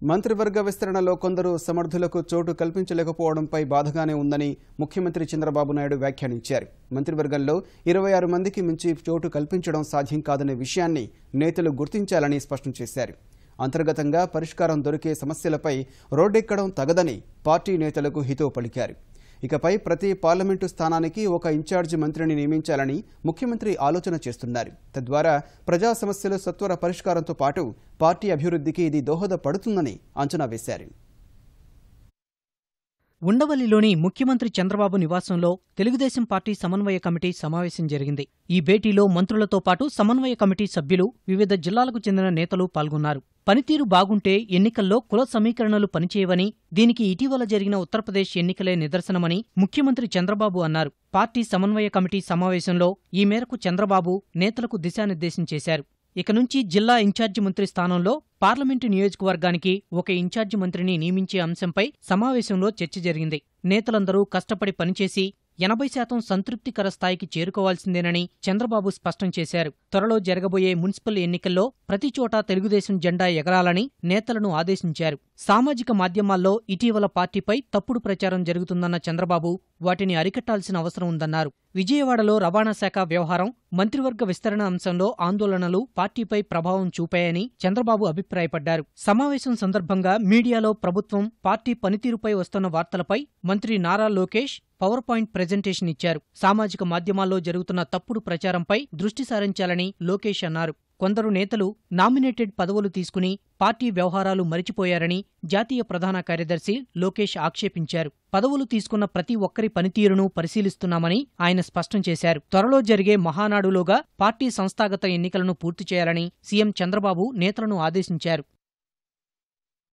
మంత్రివర్గ విస్తరణలో కొందరు సమర్థులకు చోటు కల్పించలేకపోవడంపై బాధగానే ఉందని ముఖ్యమంత్రి చంద్రబాబు నాయుడు వ్యాఖ్యానించారు. మంత్రివర్గంలో 26 మందికి మించి చోటు కల్పించడం సాధ్యం కాదనే విషయాన్ని నేతలు గుర్తించాలని స్పష్టం చేశారు. అంతర్గతంగా పరిష్కారం దొరికే సమస్యలపై రోడ్డెక్కడం తగదని పార్టీ నేతలకు హితవు పలికారు. ఇకపై ప్రతి పార్లమెంటు స్థానానికి ఒక ఇన్ఛార్జి మంత్రిని నియమించాలని ముఖ్యమంత్రి ఆలోచన చేస్తున్నారు. తద్వారా ప్రజా సమస్యలు సత్వర పరిష్కారంతో పాటు పార్టీ అభివృద్ధికి ఇది దోహదపడుతుందని అంచనా వేశారు. ఉండవల్లిలోని ముఖ్యమంత్రి చంద్రబాబు నివాసంలో తెలుగుదేశం పార్టీ సమన్వయ కమిటీ సమావేశం జరిగింది. ఈ భేటీలో మంత్రులతో పాటు సమన్వయ కమిటీ సభ్యులు, వివిధ జిల్లాలకు చెందిన నేతలు పాల్గొన్నారు. పనితీరు బాగుంటే ఎన్నికల్లో కుల సమీకరణలు పనిచేయవని, దీనికి ఇటీవల జరిగిన ఉత్తరప్రదేశ్ ఎన్నికలే నిదర్శనమని ముఖ్యమంత్రి చంద్రబాబు అన్నారు. పార్టీ సమన్వయ కమిటీ సమావేశంలో ఈ మేరకు చంద్రబాబు నేతలకు దిశానిర్దేశం చేశారు. ఇక నుంచి జిల్లా ఇన్ఛార్జి మంత్రి స్థానంలో పార్లమెంటు నియోజకవర్గానికి ఒక ఇన్ఛార్జి మంత్రిని నియమించే అంశంపై సమావేశంలో చర్చ జరిగింది. నేతలందరూ కష్టపడి పనిచేసి 80% సంతృప్తికర స్థాయికి చేరుకోవాల్సిందేనని చంద్రబాబు స్పష్టం చేశారు. త్వరలో జరగబోయే మున్సిపల్ ఎన్నికల్లో ప్రతి చోటా తెలుగుదేశం జెండా ఎగరాలని నేతలను ఆదేశించారు. సామాజిక మాధ్యమాల్లో ఇటీవల పార్టీపై తప్పుడు ప్రచారం జరుగుతుందన్న చంద్రబాబు వాటిని అరికట్టాల్సిన అవసరం ఉందన్నారు. విజయవాడలో రవాణా శాఖ వ్యవహారం, మంత్రివర్గ విస్తరణ అంశంలో ఆందోళనలు పార్టీపై ప్రభావం చూపాయని చంద్రబాబు అభిప్రాయపడ్డారు. సమావేశం సందర్భంగా మీడియాలో ప్రభుత్వం, పార్టీ పనితీరుపై వస్తున్న వార్తలపై మంత్రి Nara Lokesh power point presentation ఇచ్చారు. సామాజిక మాధ్యమాల్లో జరుగుతున్న తప్పుడు ప్రచారంపై దృష్టి సారించాలని లోకేష్ అన్నారు. కొందరు నేతలు నామినేటెడ్ పదవులు తీసుకుని పార్టీ వ్యవహారాలు మరిచిపోయారని జాతీయ ప్రధాన కార్యదర్శి లోకేష్ ఆక్షేపించారు. పదవులు తీసుకున్న ప్రతి ఒక్కరి పనితీరును పరిశీలిస్తున్నామని ఆయన స్పష్టం చేశారు. త్వరలో జరిగే మహానాడులోగా పార్టీ సంస్థాగత ఎన్నికలను పూర్తి చేయాలని సీఎం చంద్రబాబు నేతలను ఆదేశించారు.